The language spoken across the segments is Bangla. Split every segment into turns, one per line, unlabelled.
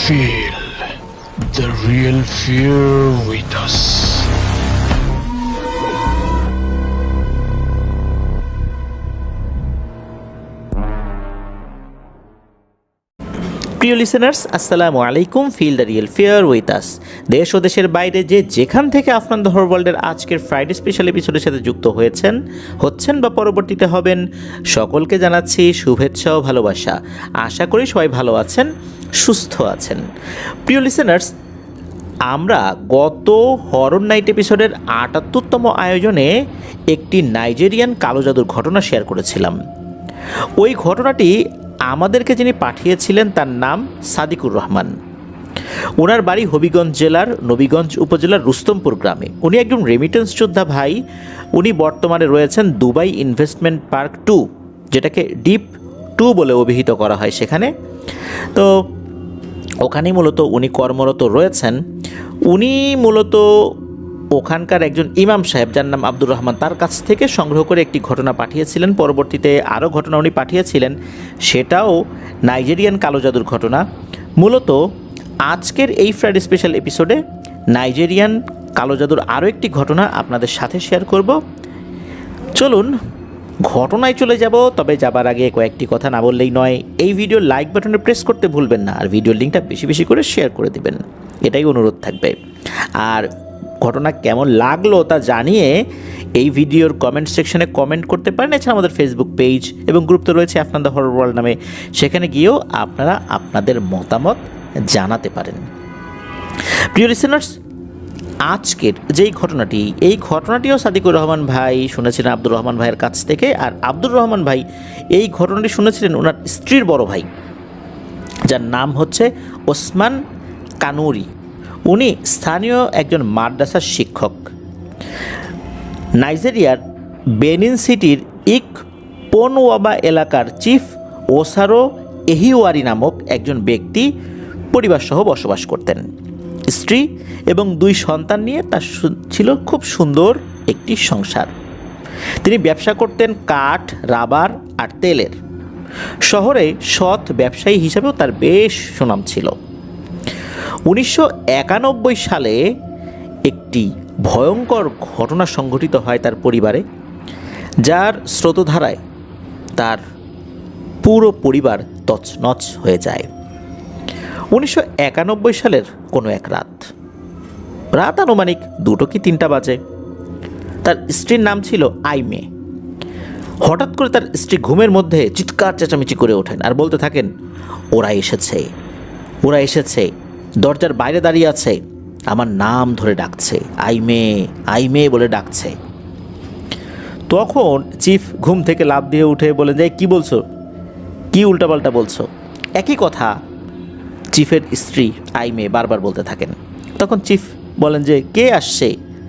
Feel the real fear with us.
প্রিয় লিসেনার্স, আসসালামু আলাইকুম। Feel the real fear with us. দেশ ও দেশের বাইরে যেখান থেকে আফনান দ্য হরর ওয়ার্ল্ডের আজকের ফ্রাইডে স্পেশাল এপিসোডের সাথে যুক্ত হচ্ছেন বা পরবর্তীতে হবেন, সকলকে জানাচ্ছি শুভেচ্ছা ও ভালোবাসা। আশা করি সবাই ভালো আছেন, সুস্থ আছেন। প্রিয় লিসেনার্স, আমরা গত হরর নাইট এপিসোডের ৭৮তম আয়োজনে একটি নাইজেরিয়ান কালো জাদুর ঘটনা শেয়ার করেছিলাম। ওই ঘটনাটি আমাদেরকে যিনি পাঠিয়েছিলেন তার নাম সাদিকুর রহমান। ওনার বাড়ি হবিগঞ্জ জেলার নবীগঞ্জ উপজেলার রুস্তমপুর গ্রামে। উনি একজন রেমিটেন্স যোদ্ধা ভাই। উনি বর্তমানে রয়েছেন দুবাই ইনভেস্টমেন্ট পার্ক 2, যেটাকে ডিপ 2 বলে অভিহিত করা হয় সেখানে। তো ওখানেই মূলত উনি কর্মরত রয়েছেন। উনি মূলত ওখানকার একজন ইমাম সাহেব, যার নাম আব্দুর রহমান, তার কাছ থেকে সংগ্রহ করে একটি ঘটনা পাঠিয়েছিলেন। পরবর্তীতে আরও ঘটনা উনি পাঠিয়েছিলেন, সেটাও নাইজেরিয়ান কালো জাদুর ঘটনা। মূলত আজকের এই ফ্রাইডে স্পেশাল এপিসোডে নাইজেরিয়ান কালো জাদুর আরও একটি ঘটনা আপনাদের সাথে শেয়ার করব। চলুন ঘটনায় চলে যাব। তবে যাবার আগে কয়েকটি কথা না বললেই নয়। এই ভিডিওর লাইক বাটনে প্রেস করতে ভুলবেন না, আর ভিডিওর লিঙ্কটা বেশি বেশি করে শেয়ার করে দেবেন, এটাই অনুরোধ থাকবে। আর ঘটনা কেমন লাগলো তা জানিয়ে এই ভিডিওর কমেন্ট সেকশনে কমেন্ট করতে পারেন। এছাড়া আমাদের ফেসবুক পেজ এবং গ্রুপ তো রয়েছে আফনান দ্য হরর ওয়ার্ল্ড নামে, সেখানে গিয়েও আপনারা আপনাদের মতামত জানাতে পারেন। প্রিয় লিসেনার্স, আজকের যেই ঘটনাটি, এই ঘটনাটিও সাদিকুর রহমান ভাই শুনেছিলেন আব্দুর রহমান ভাইয়ের কাছ থেকে। আর আব্দুর রহমান ভাই এই ঘটনাটি শুনেছিলেন ওনার স্ত্রীর বড় ভাই, যার নাম হচ্ছে ওসমান কানুরি। উনি স্থানীয় একজন মাদ্রাসার শিক্ষক। নাইজেরিয়ার বেনিন সিটির পোনওয়াবা এলাকার চিফ ওসারো এহিওয়ারি নামক একজন ব্যক্তি পরিবারসহ বসবাস করতেন। স্ত্রী এবং 2 সন্তান নিয়ে তার ছিল খুব সুন্দর একটি সংসার। তিনি ব্যবসা করতেন কাঠ, রাবার আর তেলের। শহরে সৎ ব্যবসায়ী হিসাবেও তার বেশ সুনাম ছিল। 1991 সালে একটি ভয়ঙ্কর ঘটনা সংঘটিত হয় তার পরিবারে, যার স্রোতধারায় তার পুরো পরিবার তছনছ হয়ে যায়। 1991 সালের কোনো এক রাত আনুমানিক 2টো কি 3টা বাজে। তার স্ত্রীর নাম ছিল আইমে। হঠাৎ করে তার স্ত্রী ঘুমের মধ্যে চিৎকার চেঁচামেচি করে ওঠেন আর বলতে থাকেন, ওরা এসেছে, দরজার বাইরে দাঁড়িয়ে আছে, আমার নাম ধরে ডাকছে, আইমে আইমে বলে ডাকছে। তখন চিফ ঘুম থেকে লাফ দিয়ে উঠে বলে যায়, কি বলছো, কি উল্টাপাল্টা বলছো? একই কথা চিফের স্ত্রী আইমে বারবার বলতে থাকেন। তখন চিফ বলেন যে, কে আসছে,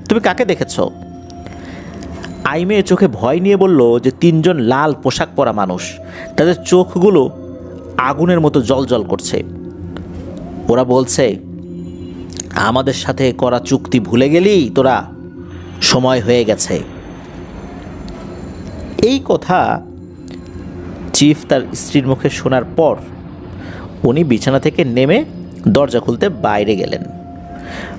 তুমি কাকে দেখেছ? আইমে চোখে ভয় নিয়ে বলল যে 3জন লাল পোশাক পরা মানুষ, তাদের চোখগুলো আগুনের মতো জ্বলজ্বল করছে। ওরা বলছে, আমাদের সাথে করা চুক্তি ভুলে গেলি তোরা, সময় হয়ে গেছে। এই কথা চিফ তার স্ত্রীর মুখে শোনার পর উনি বিছানা থেকে নেমে দরজা খুলতে বাইরে গেলেন।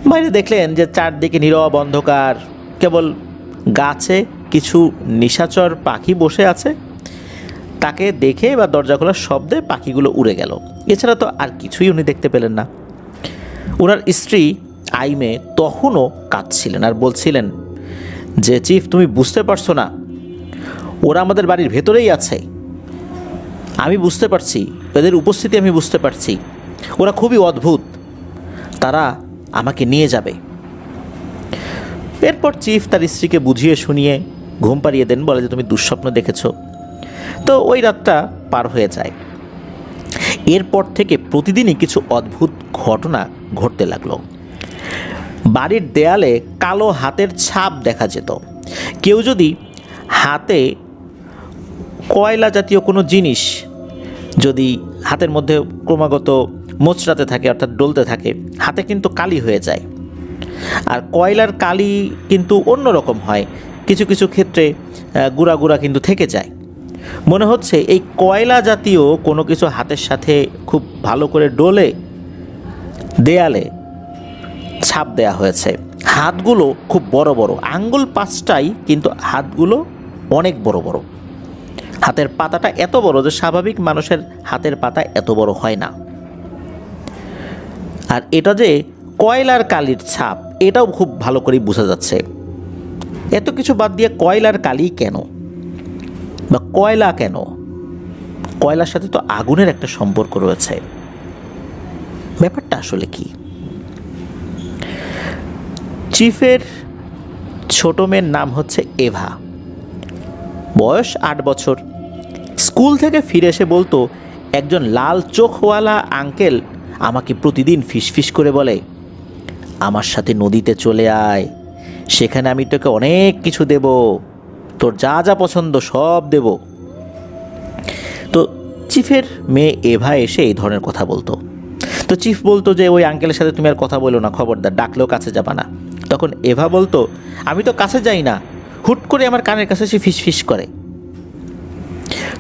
বাইরে দেখলেন যে চারদিকে নীরব অন্ধকার, কেবল গাছে কিছু নিশাচর পাখি বসে আছে। তাকে দেখে বা দরজা খোলার শব্দে পাখিগুলো উড়ে গেল। এছাড়া তো আর কিছুই উনি দেখতে পেলেন না। ওনার স্ত্রী আইমে তখনও কাঁদছিলেন আর বলছিলেন যে, চিফ তুমি বুঝতে পারছো না, ওরা আমাদের বাড়ির ভেতরেই আছে, আমি বুঝতে পারছি, এদের উপস্থিতি আমি বুঝতে পারছি, ওরা খুবই অদ্ভুত, তারা আমাকে নিয়ে যাবে। এরপর চিফ তার স্ত্রীকে বুঝিয়ে শুনিয়ে ঘুম পাড়িয়ে দেন, বলে যে তুমি দুঃস্বপ্ন দেখেছ। তো ওই রাতটা পার হয়ে যায়। এরপর থেকে প্রতিদিনই কিছু অদ্ভুত ঘটনা ঘটতে লাগলো। বাড়ির দেয়ালে কালো হাতের ছাপ দেখা যেত। কেউ যদি হাতে কয়লা জাতীয় কোনো জিনিস যদি হাতের মধ্যে ক্রমাগত মোচড়াতে থাকে, অর্থাৎ ডলতে থাকে, হাতে কিন্তু কালি হয়ে যায়। আর কয়লার কালি কিন্তু অন্যরকম হয়, কিছু কিছু ক্ষেত্রে গুঁড়া গুঁড়া কিন্তু থেকে যায়। মনে হচ্ছে এই কয়লা জাতীয় কোনো কিছু হাতের সাথে খুব ভালো করে ডলে দেয়ালে ছাপ দেয়া হয়েছে। হাতগুলো খুব বড় বড়, আঙ্গুল 5টাই, কিন্তু হাতগুলো অনেক বড় বড়। হাতের পাতাটা এত বড় যে স্বাভাবিক মানুষের হাতের পাতা এত বড় হয় না। আর এটা যে কয়লার কালির ছাপ এটাও খুব ভালো করে বোঝা যাচ্ছে। এত কিছু বাদ দিয়ে কয়লার কালি কেন, বা কয়লা কেন? কয়লার সাথে তো আগুনের একটা সম্পর্ক রয়েছে। ব্যাপারটা আসলে কি? চিফের ছোট মেয়ের নাম হচ্ছে এভা, বয়স 8 বছর। স্কুল থেকে ফিরে এসে বলতো, একজন লাল চোখওয়ালা আঙ্কেল আমাকে প্রতিদিন ফিসফিস করে বলে, আমার সাথে নদীতে চলে আয়, সেখানে আমি তোকে অনেক কিছু দেব, তোর যা যা পছন্দ সব দেব। তো চিফের মেয়ে এভা এসে এই ধরনের কথা বলতো। তো চিফ বলতো যে ওই আঙ্কেলের সাথে তুমি আর কথা বলো না, খবরদার, ডাকলেও কাছে যাবা না। তখন এভা বলতো, আমি তো কাছে যাই না, হুট করে আমার কানের কাছে সে ফিসফিস করে।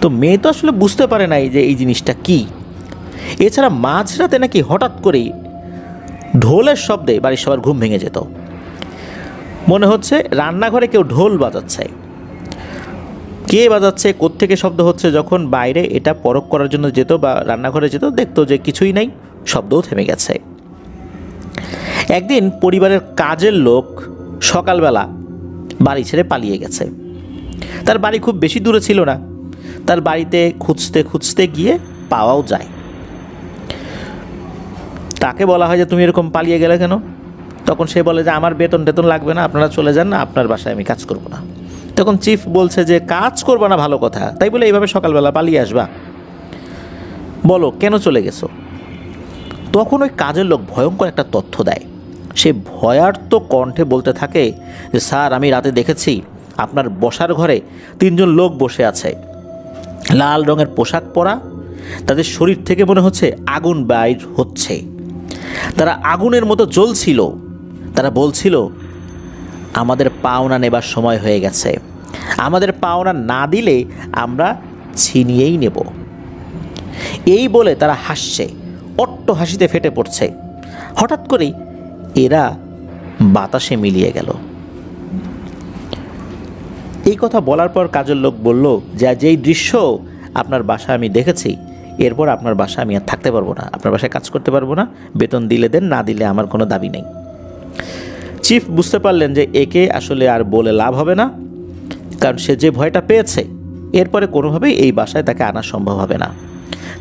তো মেয়ে তো আসলে বুঝতে পারে নাই যে এই জিনিসটা কি। এছাড়া মাঝরাতে নাকি হঠাৎ করেই ঢোলের শব্দে বাড়ির সবার ঘুম ভেঙে যেত। মনে হচ্ছে রান্নাঘরে কেউ ঢোল বাজাচ্ছে। কে বাজাচ্ছে, কোত্থেকে শব্দ হচ্ছে, যখন বাইরে এটা পরখ করার জন্য যেত বা রান্নাঘরে যেত, দেখতো যে কিছুই নাই, শব্দও থেমে গেছে। একদিন পরিবারের কাজের লোক সকালবেলা বাড়ি ছেড়ে পালিয়ে গেছে। তার বাড়ি খুব বেশি দূরে ছিল না, তার বাড়িতে খুঁজতে খুঁজতে গিয়ে পাওয়াও যায়। তাকে বলা হয় যে তুমি এরকম পালিয়ে গেলে কেন? তখন সে বলে যে আমার বেতন টেতন লাগবে না, আপনারা চলে যান না, আপনার বাসায় আমি কাজ করব না। তখন চিফ বলছে যে কাজ করবো না ভালো কথা, তাই বলে এইভাবে সকালবেলা পালিয়ে আসবা? বলো কেন চলে গেছো? তখন ওই কাজের লোক ভয়ঙ্কর একটা তথ্য দেয়। সে ভয়ার্ত কণ্ঠে বলতে থাকে যে স্যার, আমি রাতে দেখেছি আপনার বসার ঘরে 3জন লোক বসে আছে, লাল রঙের পোশাক পরা, তাদের শরীর থেকে মনে হচ্ছে আগুন বাইর হচ্ছে, তারা আগুনের মতো জ্বলছিল। তারা বলছিল, আমাদের পাওনা নেবার সময় হয়ে গেছে, আমাদের পাওনা না দিলে আমরা ছিনিয়েই নেব। এই বলে তারা হাসছে, অট্ট হাসিতে ফেটে পড়ছে। হঠাৎ করেই এরা বাতাসে মিলিয়ে গেল। এই কথা বলার পর কাজের লোক বলল যে যেই দৃশ্য আপনার বাসায় আমি দেখেছি, এরপর আপনার বাসায় আমি আর থাকতে পারবো না, আপনার বাসায় কাজ করতে পারবো না, বেতন দিলে দেন, না দিলে আমার কোনো দাবি নেই। চিফ বুঝতে পারলেন যে একে আসলে আর বলে লাভ হবে না, কারণ সে যে ভয়টা পেয়েছে এরপরে কোনোভাবেই এই বাসায় তাকে আনা সম্ভব হবে না।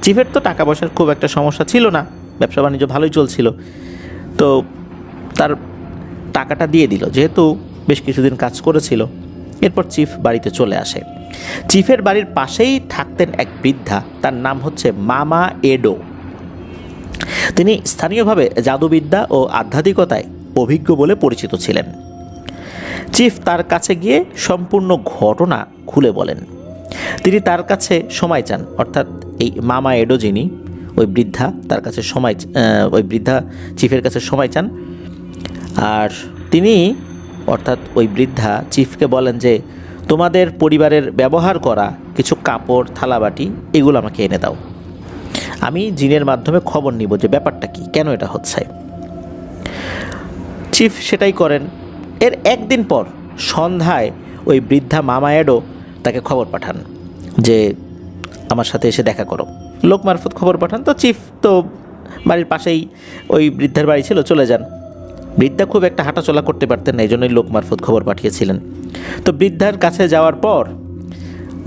চিফের তো টাকা পয়সার খুব একটা সমস্যা ছিল না, ব্যবসা বাণিজ্য ভালোই চলছিল। তো তার টাকাটা দিয়ে দিল, যেহেতু বেশ কিছুদিন কাজ করেছিল। এরপর চিফ বাড়িতে চলে আসে। চিফের বাড়ির পাশেই থাকতেন এক বৃদ্ধা, তার নাম হচ্ছে মামা এডো। তিনি স্থানীয়ভাবে জাদুবিদ্যা ও আধ্যাত্মিকতায় অভিজ্ঞ বলে পরিচিত ছিলেন। চিফ তার কাছে গিয়ে সম্পূর্ণ ঘটনা খুলে বলেন। তিনি তার কাছে সময় চান, অর্থাৎ এই মামা এডো যিনি, ওই বৃদ্ধা তার কাছে ওই বৃদ্ধা চিফের কাছে সময় চান। আর তিনি অর্থাৎ ওই বৃদ্ধা চিফকে বলেন যে তোমাদের পরিবারের ব্যবহার করা কিছু কাপড়, থালাবাটি, এগুলো আমাকে এনে দাও, আমি জিনের মাধ্যমে খবর নিব যে ব্যাপারটা কি, কেন এটা হচ্ছে। চিফ সেটাই করেন। এর একদিন পর সন্ধ্যায় ওই বৃদ্ধা মামা এডো তাকে খবর পাঠান যে আমার সাথে এসে দেখা করো। লোক মারফত খবর পাঠান। তো চিফ তো বাড়ির পাশেই ওই বৃদ্ধার বাড়ি ছিল, চলে যান। বৃদ্ধা খুব একটা হাঁটাচলা করতে পারতেন না, এই জন্যই লোক মারফত খবর পাঠিয়েছিলেন। তো বৃদ্ধার কাছে যাওয়ার পর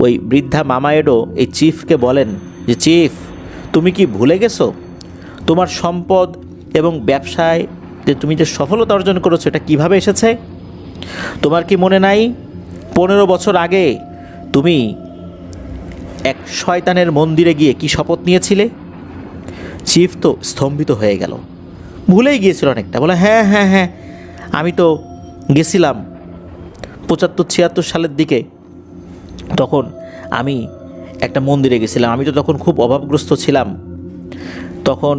ওই বৃদ্ধা মামা এডো এই চিফকে বলেন যে চিফ, তুমি কি ভুলে গেছো তোমার সম্পদ এবং ব্যবসায় যে তুমি যে সফলতা অর্জন করেছো এটা কিভাবে এসেছে? তোমার কি মনে নাই 15 বছর আগে তুমি এক শয়তানের মন্দিরে গিয়ে কি শপথ নিয়েছিলে? চিফ তো স্তম্ভিত হয়ে গেল, ভুলেই গিয়েছিল অনেকটা। বলে হ্যাঁ হ্যাঁ হ্যাঁ, আমি তো গেছিলাম 75-76 সালের দিকে, তখন আমি একটা মন্দিরে গেছিলাম। আমি তো তখন খুব অভাবগ্রস্ত ছিলাম, তখন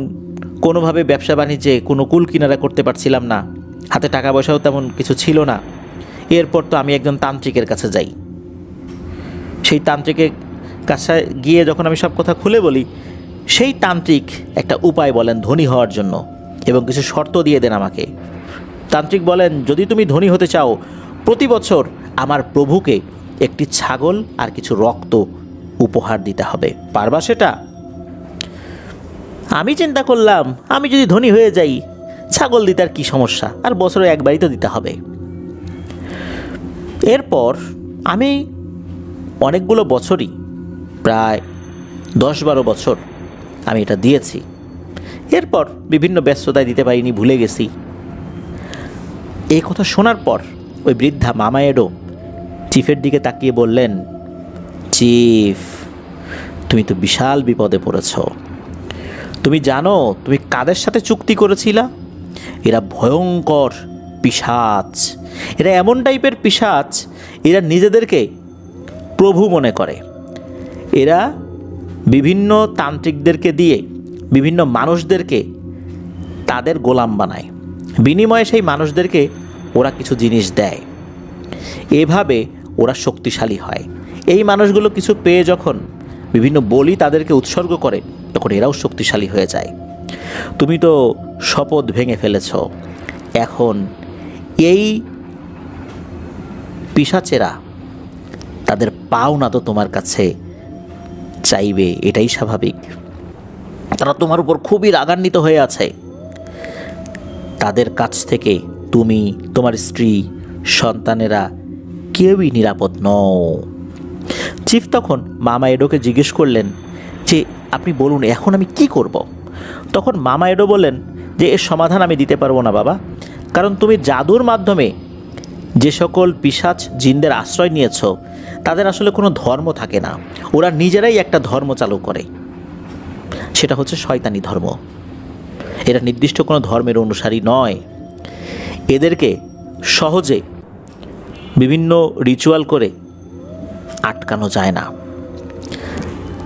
কোনোভাবে ব্যবসা বাণিজ্যে কোনো কুল কিনারা করতে পারছিলাম না, হাতে টাকা পয়সাও তেমন কিছু ছিল না। এরপর তো আমি একজন তান্ত্রিকের কাছে যাই। সেই তান্ত্রিকের কাছে গিয়ে যখন আমি সব কথা খুলে বলি, সেই তান্ত্রিক একটা উপায় বলেন ধনী হওয়ার জন্য। এবং কিছু শর্ত দিয়ে দেন আমাকে। তান্ত্রিক বলেন, যদি তুমি ধনী হতে চাও, প্রতি বছর আমার প্রভুকে একটি ছাগল আর কিছু রক্ত উপহার দিতে হবে। পারবা সেটা? আমি চিন্তা করলাম, আমি যদি ধনী হয়ে যাই, ছাগল দিতে আর কী সমস্যা, আর বছরে একবারই তো দিতে হবে। এরপর আমি অনেকগুলো বছরই, প্রায় 10-12 বছর আমি এটা দিয়েছি। এরপর বিভিন্ন ব্যস্ততায় দিতে পারিনি, ভুলে গেছি। এই কথা শোনার পর ওই বৃদ্ধা মামা এডো চিফের দিকে তাকিয়ে বললেন, চিফ, তুমি তো বিশাল বিপদে পড়েছ। তুমি জানো তুমি কাদের সাথে চুক্তি করেছিলা? এরা ভয়ঙ্কর পিশাচ। এরা এমন টাইপের পিশাচ, এরা নিজেদেরকে প্রভু মনে করে। এরা বিভিন্ন তান্ত্রিকদেরকে দিয়ে বিভিন্ন মানুষদেরকে তাদের গোলাম বানায়, বিনিময়ে সেই মানুষদেরকে ওরা কিছু জিনিস দেয়। এভাবে ওরা শক্তিশালী হয়। এই মানুষগুলো কিছু পেয়ে যখন বিভিন্ন বলি তাদেরকে উৎসর্গ করে, তখন এরাও শক্তিশালী হয়ে যায়। তুমি তো শপথ ভেঙে ফেলেছ। এখন এই পিশাচেরা তাদের পাওনা তো তোমার কাছে চাইবে, এটাই স্বাভাবিক। তারা তোমার উপর খুবই রাগান্বিত হয়ে আছে। তাদের কাছ থেকে তুমি, তোমার স্ত্রী, সন্তানেরা কেউই নিরাপদ নও। চিফ তখন মামা এডোকে জিজ্ঞেস করলেন যে, আপনি বলুন এখন আমি কি করব? তখন মামা এডো বললেন যে, এর সমাধান আমি দিতে পারবো না বাবা, কারণ তুমি জাদুর মাধ্যমে যে সকল পিশাচ জিনদের আশ্রয় নিয়েছ, তাদের আসলে কোনো ধর্ম থাকে না। ওরা নিজেরাই একটা ধর্ম চালু করে, সেটা হচ্ছে শয়তানি ধর্ম। এরা নির্দিষ্ট কোনো ধর্মের অনুসারী নয়। এদেরকে সহজে বিভিন্ন রিচুয়াল করে আটকানো যায় না।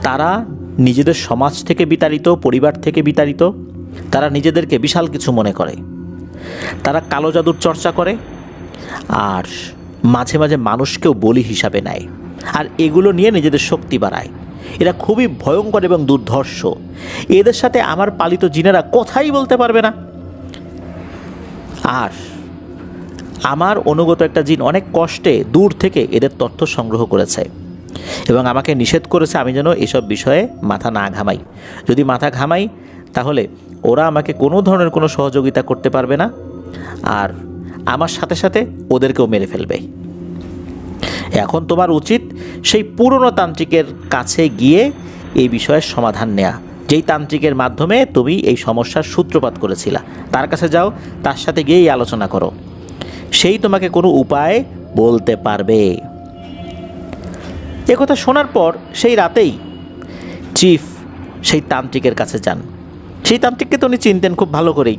তারা নিজেদের সমাজ থেকে বিতাড়িত, পরিবার থেকে বিতাড়িত। তারা নিজেদেরকে বিশাল কিছু মনে করে। তারা কালো জাদুর চর্চা করে, আর মাঝে মাঝে মানুষকেও বলি হিসাবে নেয়, আর এগুলো নিয়ে নিজেদের শক্তি বাড়ায়। এরা খুবই ভয়ঙ্কর এবং দুর্ধর্ষ। এদের সাথে আমার পালিত জিনেরা কথাই বলতে পারবে না। আর আমার অনুগত একটা জিন অনেক কষ্টে দূর থেকে এদের তথ্য সংগ্রহ করেছে এবং আমাকে নিষেধ করেছে আমি যেন এসব বিষয়ে মাথা না ঘামাই। যদি মাথা ঘামাই তাহলে ওরা আমাকে কোনো ধরনের কোনো সহযোগিতা করতে পারবে না, আর আমার সাথে সাথে ওদেরকেও মেরে ফেলবে। এখন তোমার উচিত সেই পুরনো তান্ত্রিকের কাছে গিয়ে এই বিষয়ের সমাধান নেওয়া, যেই তান্ত্রিকের মাধ্যমে তুমি এই সমস্যার সূত্রপাত করেছিলা। তার কাছে যাও, তার সাথে গিয়েই আলোচনা করো, সেই তোমাকে কোনো উপায় বলতে পারবে। একথা শোনার পর সেই রাতেই চিফ সেই তান্ত্রিকের কাছে যান। সেই তান্ত্রিককে তো উনি চিনতেন খুব ভালো করেই,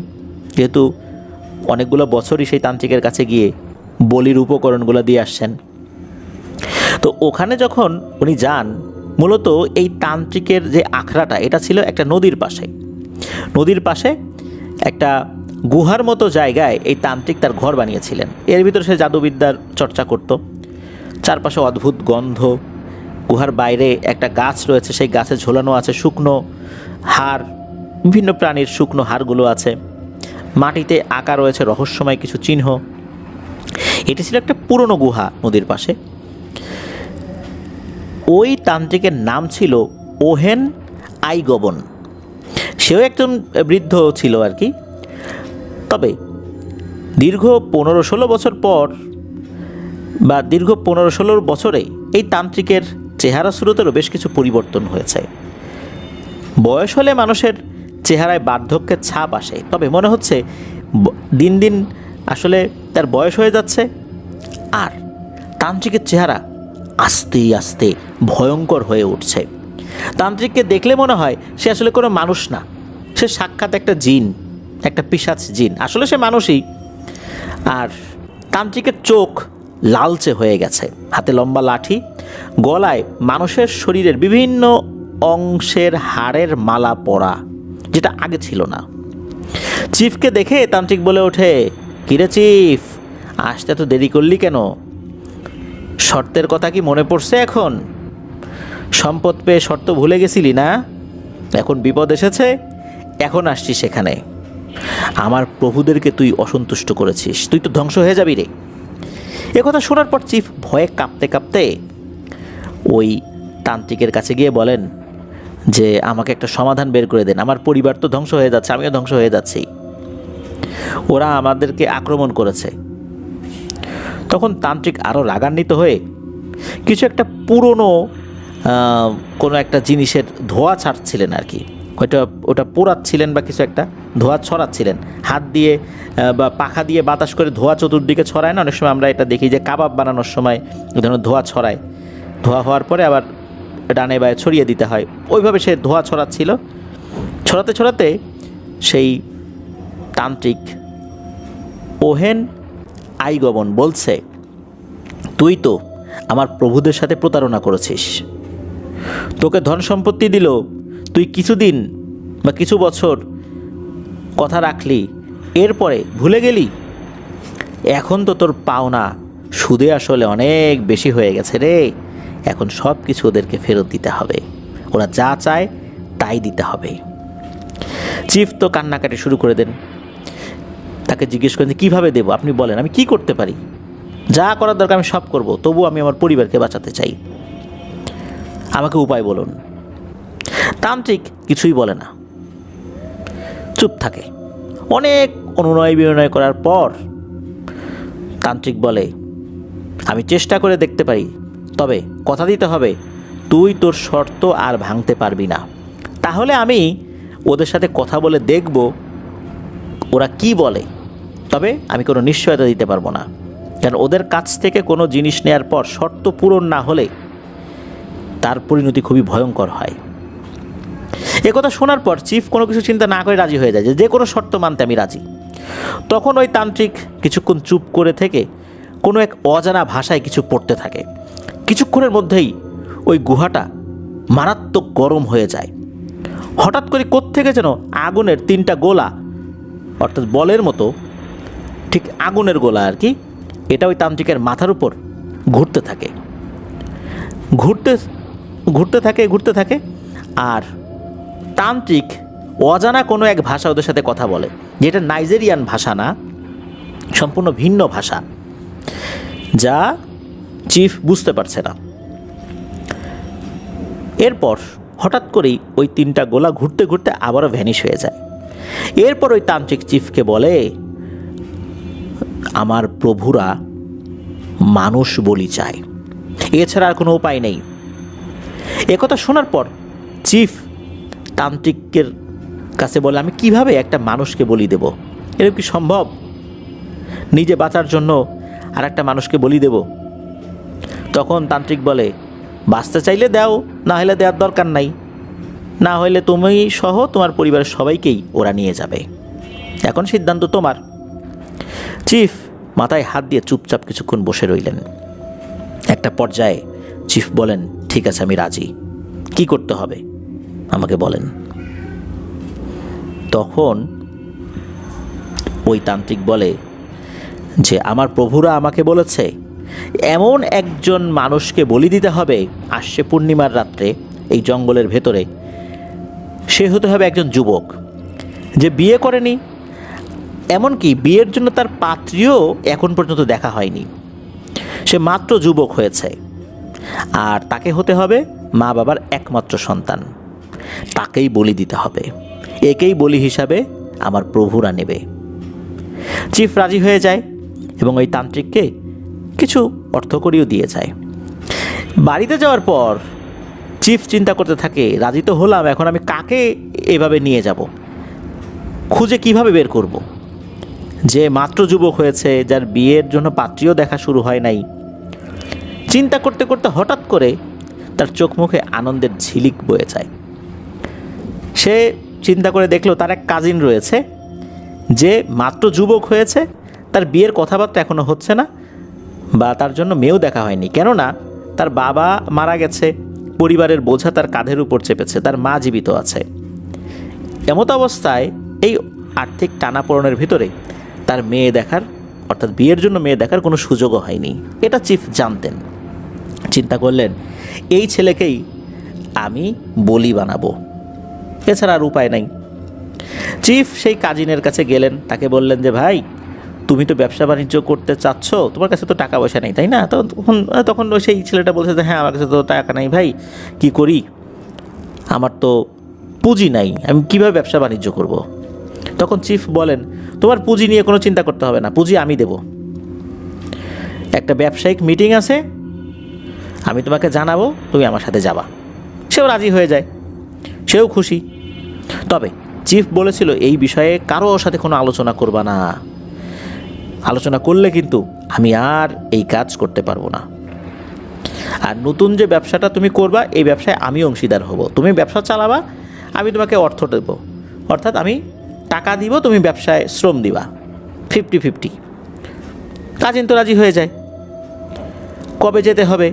যেহেতু অনেকগুলো বছরই সেই তান্ত্রিকের কাছে গিয়ে বলির উপকরণগুলো দিয়ে আসছেন। তো ওখানে যখন উনি যান, মূলত এই তান্ত্রিকের যে আখড়াটা, এটা ছিল একটা নদীর পাশে। নদীর পাশে একটা গুহার মতো জায়গায় এই তান্ত্রিক তার ঘর বানিয়েছিলেন। এর ভিতরে সে জাদুবিদ্যার চর্চা করত। চারপাশে অদ্ভুত গন্ধ। গুহার বাইরে একটা গাছ রয়েছে, সেই গাছে ঝোলানো আছে শুকনো হাড়, বিভিন্ন প্রাণীর শুকনো হাড়গুলো আছে। মাটিতে আঁকা রয়েছে রহস্যময় কিছু চিহ্ন। এটি ছিল একটা পুরনো গুহা নদীর পাশে। ওই তান্ত্রিকের নাম ছিল ওহেন আইগবন। সেও একজন বৃদ্ধ ছিল আর কি। তবে দীর্ঘ 15-16 বছর পর, বা দীর্ঘ 15-16 বছরে এই তান্ত্রিকের চেহারা স্রোতেরও বেশ কিছু পরিবর্তন হয়েছে। বয়স হলে মানুষের চেহারায় বার্ধক্যের ছাপ আসে, তবে মনে হচ্ছে দিন দিন আসলে তার বয়স হয়ে যাচ্ছে। আর তান্ত্রিকের চেহারা আস্তে আস্তে ভয়ঙ্কর হয়ে উঠছে। তান্ত্রিককে দেখলে মনে হয় সে আসলে কোনো মানুষ না, সে সাক্ষাৎ একটা জিন, একটা পিশাচ জিন। আসলে সে মানুষই। আর তান্ত্রিকের চোখ লালচে হয়ে গেছে, হাতে লম্বা লাঠি, গলায় মানুষের শরীরের বিভিন্ন অংশের হাড়ের মালা পরা, যেটা আগে ছিল না। চিফকে দেখে তান্ত্রিক বলে ওঠে, কিরে চিফ, আসতে তো দেরি করলি কেন? শর্তের কথা কি মনে পড়ছে এখন? সম্পদ পেয়ে শর্ত ভুলে গেছিলি না? এখন বিপদ এসেছে, এখন আসছি সেখানে। আমার প্রভুদেরকে তুই অসন্তুষ্ট করেছিস, তুই তো ধ্বংস হয়ে যাবি রে। একথা শোনার পর চিফ ভয়ে কাঁপতে কাঁপতে ওই তান্ত্রিকের কাছে গিয়ে বলেন যে আমাকে একটা সমাধান বের করে দেন, আমার পরিবার তো ধ্বংস হয়ে যাচ্ছে, আমিও ধ্বংস হয়ে যাচ্ছি, ওরা আমাদেরকে আক্রমণ করেছে। তখন তান্ত্রিক আরও রাগান্বিত হয়ে কিছু একটা পুরনো কোনো একটা জিনিসের ধোঁয়া ছাড়ছিলেন আর কি, ওটা পোড়াচ্ছিলেন বা কিছু একটা ধোঁয়া ছড়াচ্ছিলেন হাত দিয়ে বা পাখা দিয়ে বাতাস করে ধোঁয়া চতুর্দিকে ছড়ায় না, অনেক সময় আমরা এটা দেখি যে কাবাব বানানোর সময় এই ধরনের ধোঁয়া ছড়ায়, ধোঁয়া হওয়ার পরে আবার ডানে বায়ে ছড়িয়ে দিতে হয়, ওইভাবে সে ধোঁয়া ছড়াচ্ছিল। ছড়াতে ছড়াতে সেই তান্ত্রিক ওহেন আইগবন বলছে, তুই তো আমার প্রভুদের সাথে প্রতারণা করেছিস, তোকে ধন সম্পত্তি দিল, তুই কিছুদিন বা কিছু বছর কথা রাখলি, এরপরে ভুলে গেলি। এখন তো তোর পাওনা সুদে আসলে অনেক বেশি হয়ে গেছে রে, এখন সব কিছু ওদেরকে ফেরত দিতে হবে, ওরা যা চায় তাই দিতে হবে। চিফ তো কান্নাকাটি শুরু করে দেন, তাকে জিজ্ঞেস করেন যে কীভাবে দেবো, আপনি বলেন আমি কি করতে পারি, যা করার দরকার আমি সব করব, তবু আমি আমার পরিবারকে বাঁচাতে চাই, আমাকে উপায় বলুন। তান্ত্রিক কিছুই বলে না, চুপ থাকে। অনেক অনুনয় বিনয় করার পর তান্ত্রিক বলে, আমি চেষ্টা করে দেখতে পারি, তবে কথা দিতে হবে তুই তোর শর্ত আর ভাঙতে পারবি না, তাহলে আমি ওদের সাথে কথা বলে দেখব ওরা কি বলে, তবে আমি কোনো নিশ্চয়তা দিতে পারবো না, কারণ ওদের কাছ থেকে কোনো জিনিস নেয়ার পর শর্ত পূরণ না হলে তার পরিণতি খুবই ভয়ঙ্কর হয়। একথা শোনার পর চিফ কোনো কিছু চিন্তা না করে রাজি হয়ে যায় যে কোনো শর্ত মানতে আমি রাজি। তখন ওই তান্ত্রিক কিছুক্ষণ চুপ করে থেকে কোনো এক অজানা ভাষায় কিছু পড়তে থাকে। কিছুক্ষণের মধ্যেই ওই গুহাটা মারাত্মক গরম হয়ে যায়। হঠাৎ করে কোত্থেকে যেন আগুনের 3টা গোলা, অর্থাৎ বলের মতো, ঠিক আগুনের গোলা আর কি, এটা ওই তান্ত্রিকের মাথার উপর ঘুরতে থাকে, ঘুরতে থাকে। আর তান্ত্রিক অজানা কোনো এক ভাষা ওদের সাথে কথা বলে, যেটা নাইজেরিয়ান ভাষা না, সম্পূর্ণ ভিন্ন ভাষা, যা চিফ বুঝতে পারছে না। এরপর হঠাৎ করেই ওই 3টা গোলা ঘুরতে ঘুরতে আবারও ভ্যানিশ হয়ে যায়। এরপর ওই তান্ত্রিক চিফকে বলে, আমার প্রভুরা মানুষ বলি চায়, এছাড়া আর কোনো উপায় নেই। একথা শোনার পর চিফ তান্ত্রিকের কাছে বলে, আমি কিভাবে একটা মানুষকে বলি দেব, এরকম কি সম্ভব? নিজে বাঁচার জন্য আর একটা মানুষকে বলি দেব? তখন তান্ত্রিক বলে, বাঁচতে চাইলে দাও, না হলে দেওয়ার দরকার নাই, না হলে তুমি সহ তোমার পরিবারের সবাইকেই ওরা নিয়ে যাবে, এখন সিদ্ধান্ত তোমার। চিফ মাথায় হাত দিয়ে চুপচাপ কিছুক্ষণ বসে রইলেন। একটা পর্যায়ে চিফ বলেন, ঠিক আছে আমি রাজি, কি করতে হবে আমাকে বলেন। তখন ওই তান্ত্রিক বলে যে আমার প্রভুরা আমাকে বলেছে এমন একজন মানুষকে বলি দিতে হবে আসছে পূর্ণিমার রাত্রে এই জঙ্গলের ভেতরে, সে হতে হবে একজন যুবক যে বিয়ে করেনি, এমনকি বিয়ের জন্য তার পাত্রীও এখন পর্যন্ত দেখা হয়নি, সে মাত্র যুবক হয়েছে, আর তাকে হতে হবে মা বাবার একমাত্র সন্তান, তাকেই বলি দিতে হবে, একেই বলি হিসাবে আমার প্রভুরা নেবে। চিফ রাজি হয়ে যায় এবং ওই তান্ত্রিককে কিছু অর্থকড়িও দিয়ে যায়। বাড়িতে যাওয়ার পর চিফ চিন্তা করতে থাকে, রাজি তো হলাম, এখন আমি কাকে এভাবে নিয়ে যাব, খুঁজে কিভাবে বের করব, যে মাত্র যুবক হয়েছে, যার বিয়ের জন্য পাত্রীও দেখা শুরু হয় নাই। চিন্তা করতে করতে হঠাৎ করে তার চোখ মুখে আনন্দের ঝিলিক বয়ে যায়। সে চিন্তা করে দেখলো তার এক কাজিন রয়েছে যে মাত্র যুবক হয়েছে, তার বিয়ের কথাবার্তা এখনও হচ্ছে না, বা তার জন্য মেয়েও দেখা হয়নি, কেননা তার বাবা মারা গেছে, পরিবারের বোঝা তার কাঁধের উপর চেপেছে, তার মা জীবিত আছে। এমত অবস্থায় এই আর্থিক টানাপোড়েনের ভিতরে তার মেয়ে দেখার, অর্থাৎ বিয়ের জন্য মেয়ে দেখার কোনো সুযোগও হয়নি, এটা চিফ জানতেন। চিন্তা করলেন এই ছেলেকেই আমি বলি বানাবো, এছাড়া আর উপায় নাই। চিফ সেই কাজিনের কাছে গেলেন, তাকে বললেন যে ভাই, তুমি তো ব্যবসা বাণিজ্য করতে চাচ্ছ, তোমার কাছে তো টাকা পয়সা নেই, তাই না? তখন তখন সেই ছেলেটা বলছে যে হ্যাঁ, আমার কাছে তো টাকা নেই ভাই, কি করি, আমার তো পুঁজি নাই, আমি কীভাবে ব্যবসা বাণিজ্য করব। তখন চিফ বলেন, তোমার পুঁজি নিয়ে কোনো চিন্তা করতে হবে না, পুঁজি আমি দেব। একটা ব্যবসায়িক মিটিং আছে, আমি তোমাকে জানাবো, তুমি আমার সাথে যাবা। সেও রাজি হয়ে যায়, সেও খুশি। তবে চিফ বলেছিল এই বিষয়ে কারোর সাথে কোনো আলোচনা করবা না, আলোচনা করলে কিন্তু আমি আর এই কাজ করতে পারবো না। আর নতুন যে ব্যবসাটা তুমি করবা, এই ব্যবসায় আমি অংশীদার হব, তুমি ব্যবসা চালাবা, আমি তোমাকে অর্থ দেব, অর্থাৎ আমি টাকা দিব, তুমি ব্যবসায় শ্রম দিবা, 50-50। কাজিন তো রাজি হয়ে যায়। কবে যেতে হবে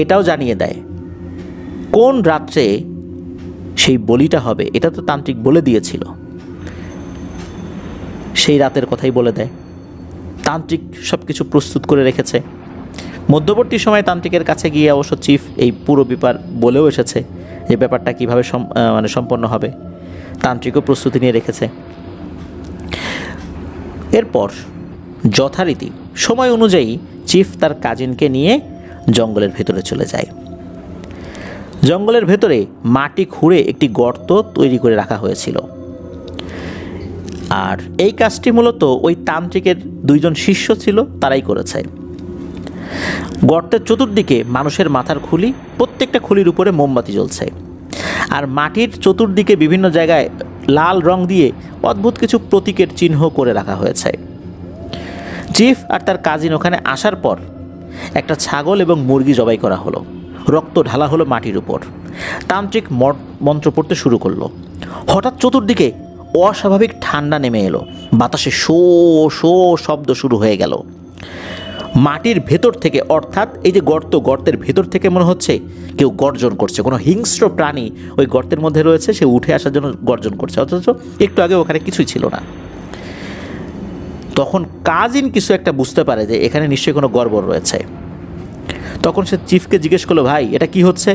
এটাও জানিয়ে দেয়, কোন রাত্রে সেই বলিটা হবে এটা তো তান্ত্রিক বলে দিয়েছিল, সেই রাতের কথাই বলে দেয়। তান্ত্রিক সব কিছু প্রস্তুত করে রেখেছে। মধ্যবর্তী সময় তান্ত্রিকের কাছে গিয়ে অবশ্য চিফ এই পুরো ব্যাপার বলেও এসেছে যে ব্যাপারটা কীভাবে সম্পন্ন হবে, তান্ত্রিকও প্রস্তুতি নিয়ে রেখেছে। এরপর যথারীতি সময় অনুযায়ী চিফ তার কাজিনকে নিয়ে জঙ্গলের ভেতরে চলে যায়। জঙ্গলের ভেতরে মাটি খুঁড়ে একটি গর্ত তৈরি করে রাখা হয়েছিল, আর এই কাজটি মূলত ওই তান্ত্রিকের 2 জন শিষ্য ছিল, তারাই করেছে। গর্তের চতুর্দিকে মানুষের মাথার খুলি, প্রত্যেকটা খুলির উপরে মোমবাতি জ্বলছে, আর মাটির চতুর্দিকে বিভিন্ন জায়গায় লাল রং দিয়ে অদ্ভুত কিছু প্রতীকের চিহ্ন করে রাখা হয়েছে। চিফ আর তার কাজিন ওখানে আসার পর একটা ছাগল এবং মুরগি জবাই করা হলো, রক্ত ঢালা হলো মাটির উপর। তান্ত্রিক মন্ত্র পড়তে শুরু করলো। হঠাৎ চতুর্দিকে অস্বাভাবিক ঠান্ডা নেমে এলো, বাতাসে শো শো শব্দ শুরু হয়ে গেল। মাটির ভেতর থেকে, অর্থাৎ এই যে গর্তের ভেতর থেকে মনে হচ্ছে কেউ গর্জন করছে, কোনো হিংস্র প্রাণী ওই গর্তের মধ্যে রয়েছে, সে উঠে আসার জন্য গর্জন করছে, অথচ একটু আগে ওখানে কিছুই ছিল না। তখন কাজিন কিছু একটা বুঝতে পারে যে এখানে নিশ্চয়ই কোনো গড়বড় রয়েছে। তখন সে চিফকে জিজ্ঞেস করলো, ভাই এটা কি হচ্ছে,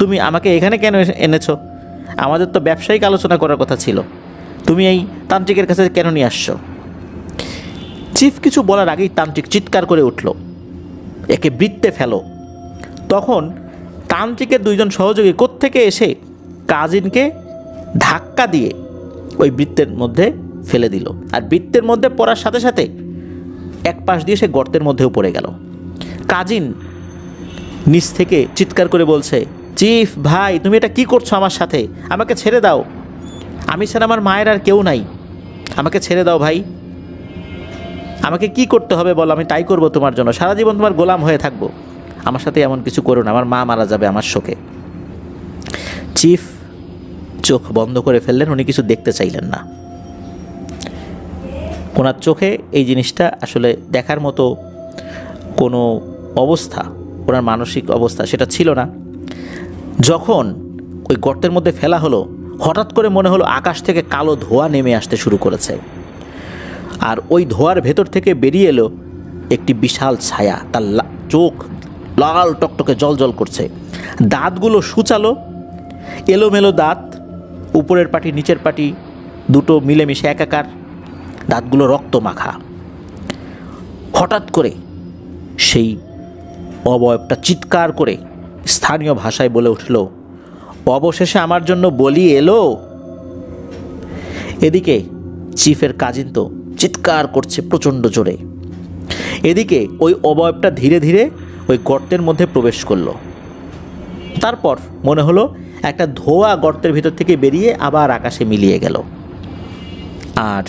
তুমি আমাকে এখানে কেন এনেছো? আমাদের তো ব্যবসায়িক আলোচনা করার কথা ছিল, তুমি এই তান্ত্রিকের কাছে কেন নিয়ে আসছো? চিফ কিছু বলার আগেই তান্ত্রিক চিৎকার করে উঠল, একে বৃত্তে ফেলো। তখন তান্ত্রিকের 2 জন সহযোগী কোত্থেকে এসে কাজিনকে ধাক্কা দিয়ে ওই বৃত্তের মধ্যে ফেলে দিল, আর বৃত্তের মধ্যে পড়ার সাথে সাথে এক পাশ দিয়ে সে গর্তের মধ্যেও পড়ে গেল। কাজিন নিচ থেকে চিৎকার করে বলছে, চিফ ভাই, তুমি এটা কি করছো আমার সাথে? আমাকে ছেড়ে দাও, আমি ছাড়া আমার মায়ের আর কেউ নাই, আমাকে ছেড়ে দাও ভাই, আমাকে কি করতে হবে বলো, আমি তাই করবো তোমার জন্য, সারা জীবন তোমার গোলাম হয়ে থাকবো, আমার সাথে এমন কিছু করো না, আমার মা মারা যাবে আমার শোকে। চিফ চোখ বন্ধ করে ফেললেন, উনি কিছু দেখতে চাইলেন না। ওনার চোখে এই জিনিসটা আসলে দেখার মতো কোনো অবস্থা, ওনার মানসিক অবস্থা সেটা ছিল না। যখন ওই গর্তের মধ্যে ফেলা হলো, হঠাৎ করে মনে হলো আকাশ থেকে কালো ধোঁয়া নেমে আসতে শুরু করেছে, আর ওই ধোঁয়ার ভেতর থেকে বেরিয়ে এলো একটি বিশাল ছায়া, তার চোখ লাল টকটকে জল করছে, দাঁতগুলো সূচালো, এলোমেলো দাঁত, উপরের পাটি নিচের পাটি দুটো মিলেমিশে একাকার, দাঁতগুলো রক্ত মাখা। হঠাৎ করে সেই অবয়বটা চিৎকার করে স্থানীয় ভাষায় বলে উঠল, অবশেষে আমার জন্য বলি এলো। এদিকে চিফের কাজিন তো চিৎকার করছে প্রচণ্ড জোরে। এদিকে ওই অবয়বটা ধীরে ধীরে ওই গর্তের মধ্যে প্রবেশ করলো। তারপর মনে হলো একটা ধোঁয়া গর্তের ভিতর থেকে বেরিয়ে আবার আকাশে মিলিয়ে গেল, আর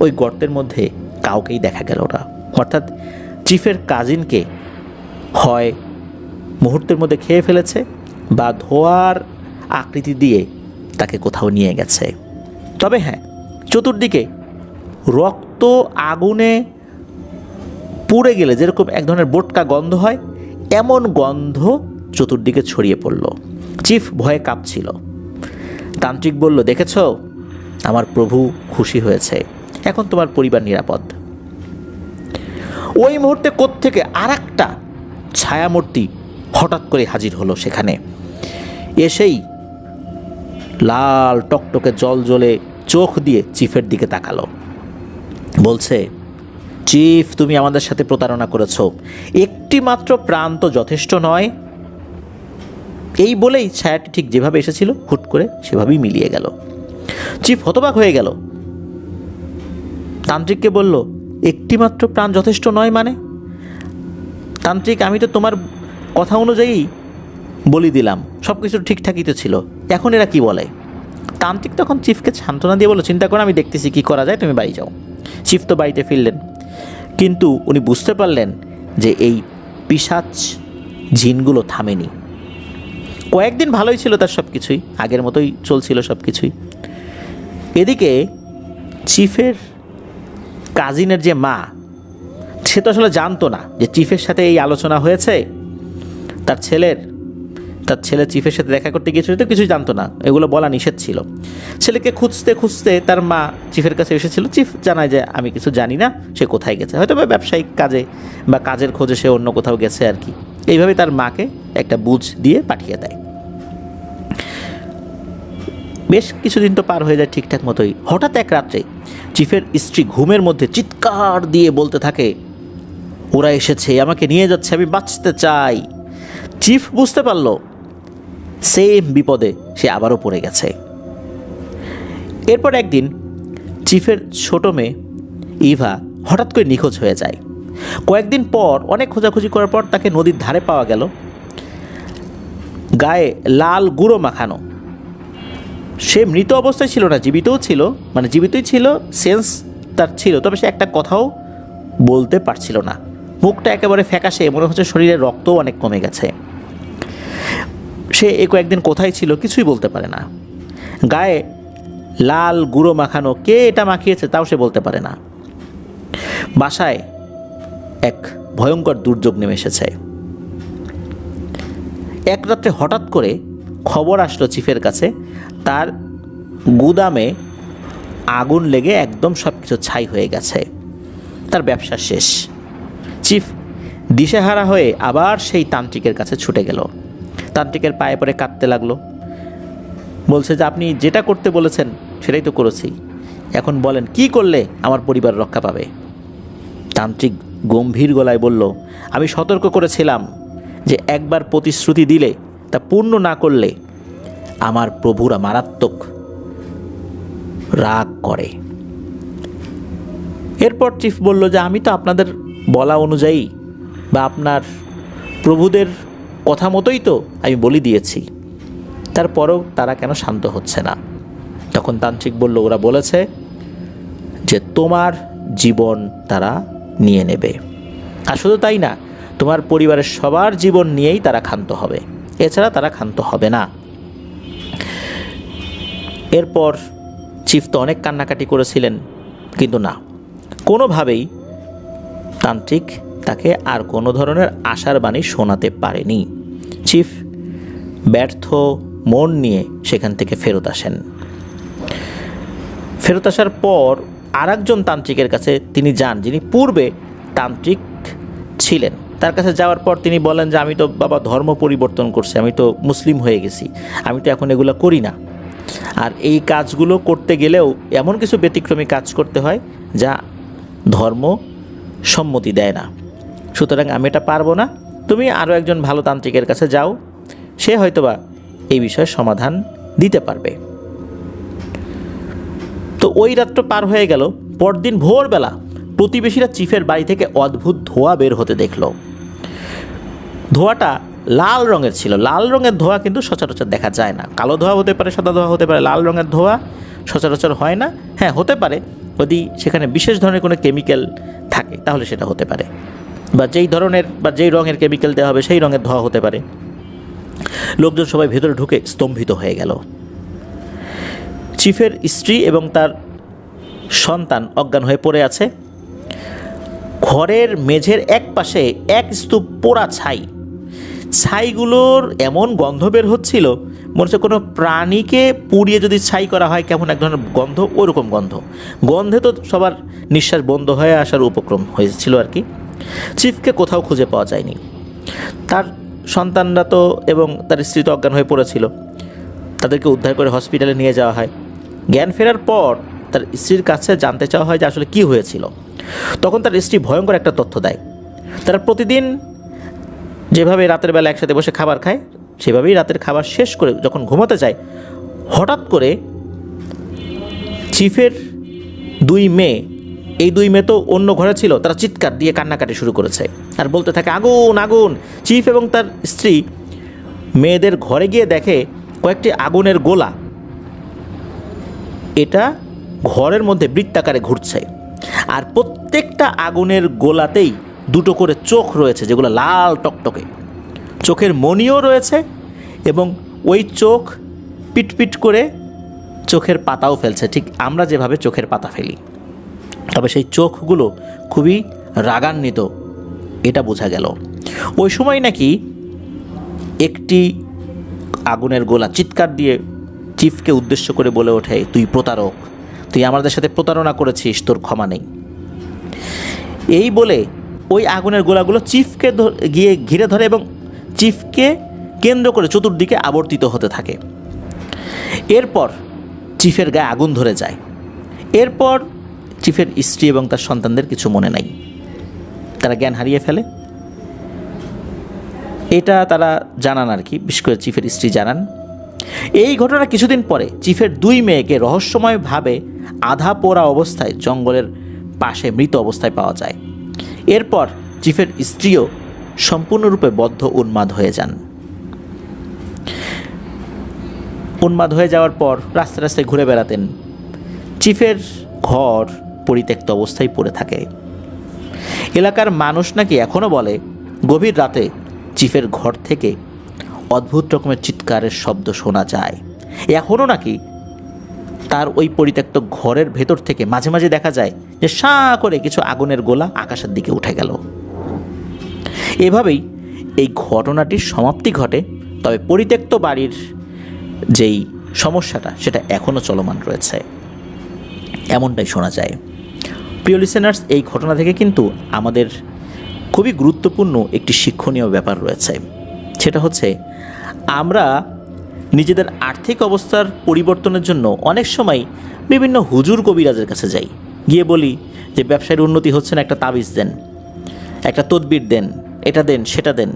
ওই গর্তের মধ্যে কাউকেই দেখা গেল না। অর্থাৎ চিফের কাজিনকে হয় মুহূর্তের মধ্যে খেয়ে ফেলেছে, বা ধোঁয়ার আকৃতি দিয়ে তাকে কোথাও নিয়ে গেছে। তবে হ্যাঁ, চতুর্দিকে রক্ত আগুনে পুড়ে গেলে যেরকম এক ধরনের বোটকা গন্ধ হয়, এমন গন্ধ চতুর্দিকে ছড়িয়ে পড়ল। চিফ ভয়ে কাঁপছিল। তান্ত্রিক বলল, দেখেছো, আমার প্রভু খুশি হয়েছে, এখন তোমার পরিবার নিরাপদ। ওই মুহূর্তে কোত্থেকে আর একটা ছায়ামূর্তি হঠাৎ করে হাজির হলো সেখানে। এসেই লাল টকটকে জল জ্বলে চোখ দিয়ে চিফের দিকে তাকালো। বলছে, চিফ, তুমি আমাদের সাথে প্রতারণা করেছ, একটি মাত্র প্রাণ তো যথেষ্ট নয়। এই বলেই ছায়াটি ঠিক যেভাবে এসেছিল হুট করে সেভাবেই মিলিয়ে গেল। চিফ হতবাক হয়ে গেল, তান্ত্রিককে বলল, একটি মাত্র প্রাণ যথেষ্ট নয় মানে? তান্ত্রিক, আমি তো তোমার কথা অনুযায়ী বলি দিলাম, সব কিছু ঠিকঠাকই তো ছিল, এখন এরা কি বলে? তান্ত্রিক তখন চিফকে সান্ত্বনা দিয়ে বলল, চিন্তা করো, আমি দেখতেছি কি করা যায়, তুমি বাড়ি যাও। চিফ তো বাড়িতে ফিরলেন, কিন্তু উনি বুঝতে পারলেন যে এই পিশাচ জিনগুলো থামেনি। কয়েকদিন ভালোই ছিল তার সব কিছুই, আগের মতোই চলছিল সব কিছুই। এদিকে চিফের কাজিনের যে মা, সে তো আসলে জানতো না যে চিফের সাথে এই আলোচনা হয়েছে। তার ছেলে চিফের সাথে দেখা করতে গিয়েছিল, তো কিছুই জানতো না, এগুলো বলা নিষেধ ছিল। ছেলেকে খুঁজতে খুঁজতে তার মা চিফের কাছে এসেছিল। চিফ জানায় যে আমি কিছু জানি না, সে কোথায় গেছে, হয়তো বা ব্যবসায়িক কাজে বা কাজের খোঁজে সে অন্য কোথাও গেছে আর কি। এইভাবে তার মাকে একটা বুঝ দিয়ে পাঠিয়ে দেয়। বেশ কিছুদিন তো পার হয়ে যায় ঠিকঠাক মতোই। হঠাৎ এক রাত্রে চিফের স্ত্রী ঘুমের মধ্যে চিৎকার দিয়ে বলতে থাকে, ওরা এসেছে, আমাকে নিয়ে যাচ্ছে, আমি বাঁচতে চাই। চিফ বুঝতে পারল সেম বিপদে সে আবারও পড়ে গেছে। এরপর একদিন চিফের ছোট মেয়ে ইভা হঠাৎ করে নিখোঁজ হয়ে যায়। কয়েকদিন পর অনেক খোঁজাখুঁজি করার পর তাকে নদীর ধারে পাওয়া গেল, গায়ে লাল গুঁড়ো মাখানো। সে মৃত অবস্থায় ছিল না, জীবিতও ছিল, মানে জীবিতই ছিল, সেন্স তার ছিল, তবে সে একটা কথাও বলতে পারছিল না। মুখটা একেবারে ফ্যাকাশে, মনে হচ্ছে শরীরের রক্তও অনেক কমে গেছে। সে কয়েকদিন কোথায় ছিল কিছুই বলতে পারে না। গায়ে লাল গুঁড়ো মাখানো, কে এটা মাখিয়েছে তাও সে বলতে পারে না। বাসায় এক ভয়ঙ্কর দুর্যোগ নেমে এসেছে। এক রাত্রে হঠাৎ করে খবর আসলো চিফের কাছে, তার গুদামে আগুন লেগে একদম সব কিছু ছাই হয়ে গেছে, তার ব্যবসা শেষ। চিফ দিশেহারা হয়ে আবার সেই তান্ত্রিকের কাছে ছুটে গেল। তান্ত্রিকের পায়ে পড়ে কাঁদতে লাগলো, বলছে যে আপনি যেটা করতে বলেছেন সেটাই তো করেছি, এখন বলেন কি করলে আমার পরিবার রক্ষা পাবে। তান্ত্রিক গম্ভীর গলায় বলল, আমি সতর্ক করেছিলাম যে একবার প্রতিশ্রুতি দিলে তা পূর্ণ না করলে আমার প্রভুরা মারাত্মক রাগ করে। এরপর চিফ বলল যে আমি তো আপনাদের বলা অনুযায়ী বা আপনার প্রভুদের কথা মতোই তো আমি বলি দিয়েছি, তারপরেও তারা কেন শান্ত হচ্ছে না? তখন তান্ত্রিক বলল, ওরা বলেছে যে তোমার জীবন তারা নিয়ে নেবে, আর শুধু তাই না, তোমার পরিবারের সবার জীবন নিয়েই তারা ক্ষান্ত হবে, এছাড়া তারা ক্ষান্ত হবে না। এরপর চিফ তো অনেক কান্নাকাটি করেছিলেন, কিন্তু না, কোনোভাবেই তান্ত্রিক তাকে আর কোনো ধরনের আশার বাণী শোনাতে পারেনি। চিফ ব্যর্থ মন নিয়ে সেখান থেকে ফেরত আসেন। ফেরত আসার পর আরেকজন তান্ত্রিকের কাছে তিনি যান, যিনি পূর্বে তান্ত্রিক ছিলেন। তার কাছে যাওয়ার পর তিনি বলেন যে আমি তো বাবা ধর্ম পরিবর্তন করছি, আমি তো মুসলিম হয়ে গেছি, আমি তো এখন এগুলো করি না, আর এই কাজগুলো করতে গেলেও এমন কিছু ব্যতিক্রমী কাজ করতে হয় যা ধর্ম সম্মতি দেয় না, সুতরাং আমি এটা পারবো না, তুমি আরও একজন ভালো তান্ত্রিকের কাছে যাও, সে হয়তোবা এই বিষয়ে সমাধান দিতে পারবে। তো ওই রাত্র পার হয়ে গেল। পরদিন ভোরবেলা প্রতিবেশীরা চিফের বাড়ি থেকে অদ্ভুত ধোঁয়া বের হতে দেখল। ধোঁয়াটা লাল রঙের ছিল। লাল রঙের ধোঁয়া কিন্তু সচরাচর দেখা যায় না, কালো ধোঁয়া হতে পারে, সাদা ধোঁয়া হতে পারে, লাল রঙের ধোঁয়া সচরাচর হয় না। হ্যাঁ, হতে পারে যদি সেখানে বিশেষ ধরনের কোনো কেমিক্যাল থাকে, তাহলে সেটা হতে পারে, বা যেই ধরনের বা যেই রঙের কেমিক্যাল দেওয়া হবে সেই রঙের ধোঁয়া হতে পারে। লোকজন সবাই ভেতরে ঢুকে স্তম্ভিত হয়ে গেল। চিফের স্ত্রী এবং তার সন্তান অজ্ঞান হয়ে পড়ে আছে। ঘরের মেঝের এক পাশে এক স্তূপ পোড়া ছাই, ছাইগুলোর এমন গন্ধ বের হচ্ছিল, মনে হচ্ছে কোনো প্রাণীকে পুড়িয়ে যদি ছাই করা হয় কেমন এক ধরনের গন্ধ, ওরকম গন্ধে তো সবার নিঃশ্বাস বন্ধ হয়ে আসার উপক্রম হয়েছিল আর কি। চিফকে কোথাও খুঁজে পাওয়া যায়নি। তার সন্তানরা তো এবং তার স্ত্রী তো অজ্ঞান হয়ে পড়েছিল, তাদেরকে উদ্ধার করে হসপিটালে নিয়ে যাওয়া হয়। জ্ঞান ফেরার পর তার স্ত্রীর কাছে জানতে চাওয়া হয় যে আসলে কী হয়েছিল। তখন তার স্ত্রী ভয়ঙ্কর একটা তথ্য দেয়। তারা প্রতিদিন যেভাবে রাতের বেলা একসাথে বসে খাবার খায়, সেভাবেই রাতের খাবার শেষ করে যখন ঘুমাতে যায়, হঠাৎ করে চিফের 2 মেয়ে, এই 2 মেয়ে তো অন্য ঘরে ছিল, তারা চিৎকার দিয়ে কান্নাকাটি শুরু করেছে আর বলতে থাকে আগুন আগুন। চিফ এবং তার স্ত্রী মেয়েদের ঘরে গিয়ে দেখে কয়েকটি আগুনের গোলা এটা ঘরের মধ্যে বৃত্তাকারে ঘুরছে, আর প্রত্যেকটা আগুনের গোলাতেই 2টো করে চোখ রয়েছে, যেগুলো লাল টকটকে। চোখের মণিও রয়েছে এবং ওই চোখ পিটপিট করে চোখের পাতাও ফেলছে, ঠিক আমরা যেভাবে চোখের পাতা ফেলি। তবে সেই চোখগুলো খুবই রাগান্বিত, এটা বোঝা গেল। ওই সময় নাকি একটি আগুনের গোলা চিৎকার দিয়ে চিফকে উদ্দেশ্য করে বলে ওঠে, তুই প্রতারক, তুই আমাদের সাথে প্রতারণা করেছিস, তোর ক্ষমা নেই। এই বলে ওই আগুনের গোলাগুলো চিফকে গিয়ে ঘিরে ধরে এবং চিফকে কেন্দ্র করে চতুর্দিকে আবর্তিত হতে থাকে। এরপর চিফের গায়ে আগুন ধরে যায়। এরপর চিফের স্ত্রী এবং তার সন্তানদের কিছু মনে নাই, তারা জ্ঞান হারিয়ে ফেলে। এটা তারা জানান আর কি, বিশেষ করে চিফের স্ত্রী জানান। এই ঘটনার কিছুদিন পরে চিফের 2 মেয়েকে রহস্যময়ভাবে আধা পোড়া অবস্থায় জঙ্গলের পাশে মৃত অবস্থায় পাওয়া যায়। এরপর চিফের স্ত্রীও সম্পূর্ণরূপে বদ্ধ উন্মাদ হয়ে যান। উন্মাদ হয়ে যাওয়ার পর রাস্তায় রাস্তায় ঘুরে বেড়াতেন। চিফের ঘর পরিত্যক্ত অবস্থায় পড়ে থাকে। এলাকার মানুষ নাকি এখনও বলে গভীর রাতে চিফের ঘর থেকে অদ্ভুত রকমের চিৎকারের শব্দ শোনা যায়। এখনও নাকি তার ওই পরিত্যক্ত ঘরের ভেতর থেকে মাঝে মাঝে দেখা যায় যে সাঁ করে কিছু আগুনের গোলা আকাশের দিকে উঠে গেল। এভাবেই এই ঘটনাটির সমাপ্তি ঘটে। তবে পরিত্যক্ত বাড়ির যেই সমস্যাটা সেটা এখনও চলমান রয়েছে, এমনটাই শোনা যায়। প্রিয় লিসেনার্স, এই ঘটনা থেকে কিন্তু আমাদের খুবই গুরুত্বপূর্ণ একটি শিক্ষণীয় ব্যাপার রয়েছে। সেটা হচ্ছে আমরা নিজেদের আর্থিক অবস্থার পরিবর্তনের জন্য অনেক সময় বিভিন্ন হুজুর কবিরাজের কাছে যাই, গিয়ে বলি যে ব্যবসায়ের উন্নতি হচ্ছে না, একটা তাবিজ দেন, একটা তদবির দেন, এটা দেন সেটা দেন।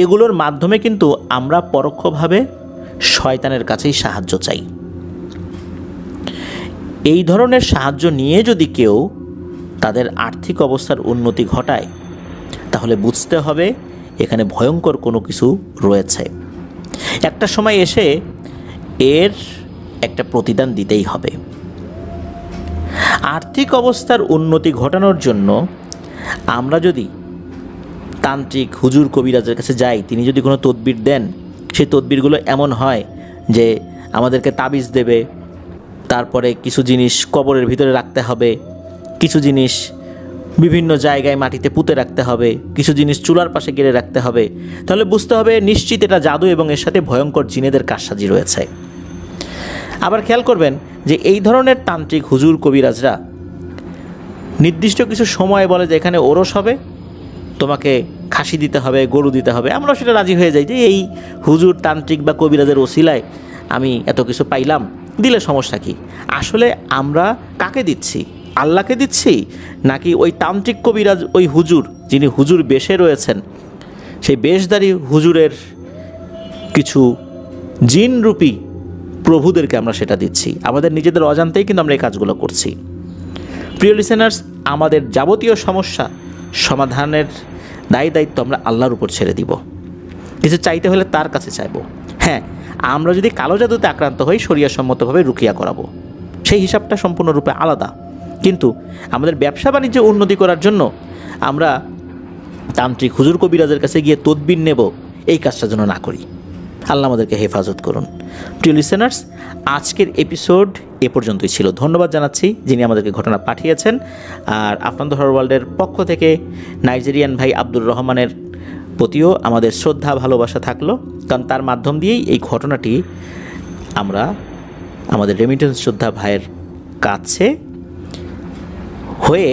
এগুলোর মাধ্যমে কিন্তু আমরা পরোক্ষভাবে শয়তানের কাছেই সাহায্য চাই। এই ধরনের সাহায্য নিয়ে যদি কেউ তাদের আর্থিক অবস্থার উন্নতি ঘটায়, তাহলে বুঝতে হবে এখানে ভয়ঙ্কর কোনো কিছু রয়েছে। একটা সময় এসে এর একটা প্রতিদান দিতেই হবে। আর্থিক অবস্থার উন্নতি ঘটানোর জন্য আমরা যদি তান্ত্রিক হুজুর কবিরাজের কাছে যাই, তিনি যদি কোনো তদবির দেন, সেই তদবিরগুলো এমন হয় যে আমাদেরকে তাবিজ দেবে, তারপরে কিছু জিনিস কবরের ভিতরে রাখতে হবে, কিছু জিনিস বিভিন্ন জায়গায় মাটিতে পুঁতে রাখতে হবে, কিছু জিনিস চুলার পাশে গেড়ে রাখতে হবে, তাহলে বুঝতে হবে নিশ্চিত এটা জাদু এবং এর সাথে ভয়ঙ্কর জিনেদের কারসাজি রয়েছে। আবার খেয়াল করবেন যে এই ধরনের তান্ত্রিক হুজুর কবিরাজরা নির্দিষ্ট কিছু সময় বলে যে এখানে ওরস হবে, তোমাকে খাসি দিতে হবে, গরু দিতে হবে। আমরা সেটা রাজি হয়ে যাই যে এই হুজুর তান্ত্রিক বা কবিরাজের ওসিলায় আমি এত কিছু পাইলাম, দিলে সমস্যা কি? আসলে আমরা কাকে দিচ্ছি? আল্লাহকে দিচ্ছি, নাকি ওই তান্ত্রিক কবিরাজ, ওই হুজুর যিনি হুজুর বেশে রয়েছেন, সেই বেশধারী হুজুরের কিছু জিনরূপী প্রভুদেরকে আমরা সেটা দিচ্ছি? আমাদের নিজেদের অজান্তেই কিন্তু আমরা এই কাজগুলো করছি। প্রিয় লিসেনার্স, আমাদের যাবতীয় সমস্যা সমাধানের দায়িত্ব আমরা আল্লাহর উপর ছেড়ে দিব। কিছু চাইতে হলে তার কাছে চাইব। হ্যাঁ, আমরা যদি কালো জাদুতে আক্রান্ত হই, শরিয়াসম্মতভাবে রুকিয়া করাবো, সেই হিসাবটা সম্পূর্ণরূপে আলাদা। কিন্তু আমাদের ব্যবসা বাণিজ্য উন্নতি করার জন্য আমরা তান্ত্রিক হুজুর কবিরাজের কাছে গিয়ে তদবির নেব, এই কাজটা যেন না করি। আল্লাহ আমাদেরকে হেফাজত করুন। প্রিয় লিসেনার্স, আজকের এপিসোড এ পর্যন্তই ছিল। ধন্যবাদ জানাচ্ছি যিনি আমাদেরকে ঘটনা পাঠিয়েছেন। আর আফনান হরর ওয়ার্ল্ডের পক্ষ থেকে নাইজেরিয়ান ভাই আব্দুর রহমানের প্রতিও আমাদের শ্রদ্ধা ভালোবাসা থাকলো, কারণ তার মাধ্যম দিয়েই এই ঘটনাটি আমরা আমাদের রেমিটেন্স শ্রদ্ধা ভাইয়ের কাছে হয়ে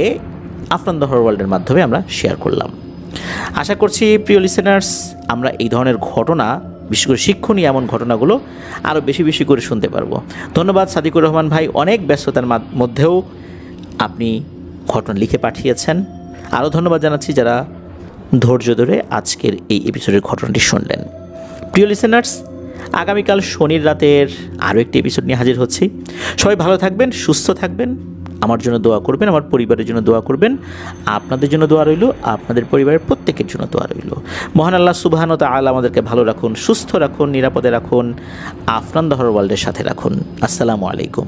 আফনান হরর ওয়ার্ল্ডের মাধ্যমে আমরা শেয়ার করলাম। আশা করছি প্রিয় লিসেনার্স, আমরা এই ধরনের ঘটনা বিশেষ করে শিক্ষণীয় এমন ঘটনাগুলো আরও বেশি বেশি করে শুনতে পারবো। ধন্যবাদ সাদিকুর রহমান ভাই, অনেক ব্যস্ততার মধ্যেও আপনি ঘটনা লিখে পাঠিয়েছেন। আরও ধন্যবাদ জানাচ্ছি যারা ধৈর্য ধরে আজকের এই এপিসোডের ঘটনাটি শুনলেন। প্রিয় লিসেনার্স, আগামীকাল শনির রাতের আরও একটি এপিসোড নিয়ে হাজির হচ্ছি। সবাই ভালো থাকবেন, সুস্থ থাকবেন, আমার জন্য দোয়া করবেন, আমার পরিবারের জন্য দোয়া করবেন, আপনাদের জন্য দোয়া রইল, আপনাদের পরিবারের প্রত্যেকের জন্য দোয়া রইল। মহান আল্লাহ সুবহানাহু ওয়া তাআলা আমাদেরকে ভালো রাখুন, সুস্থ রাখুন, নিরাপদে রাখুন, আফরান দ্য হরর ওয়ার্ল্ডের সাথে রাখুন। আসসালামু আলাইকুম।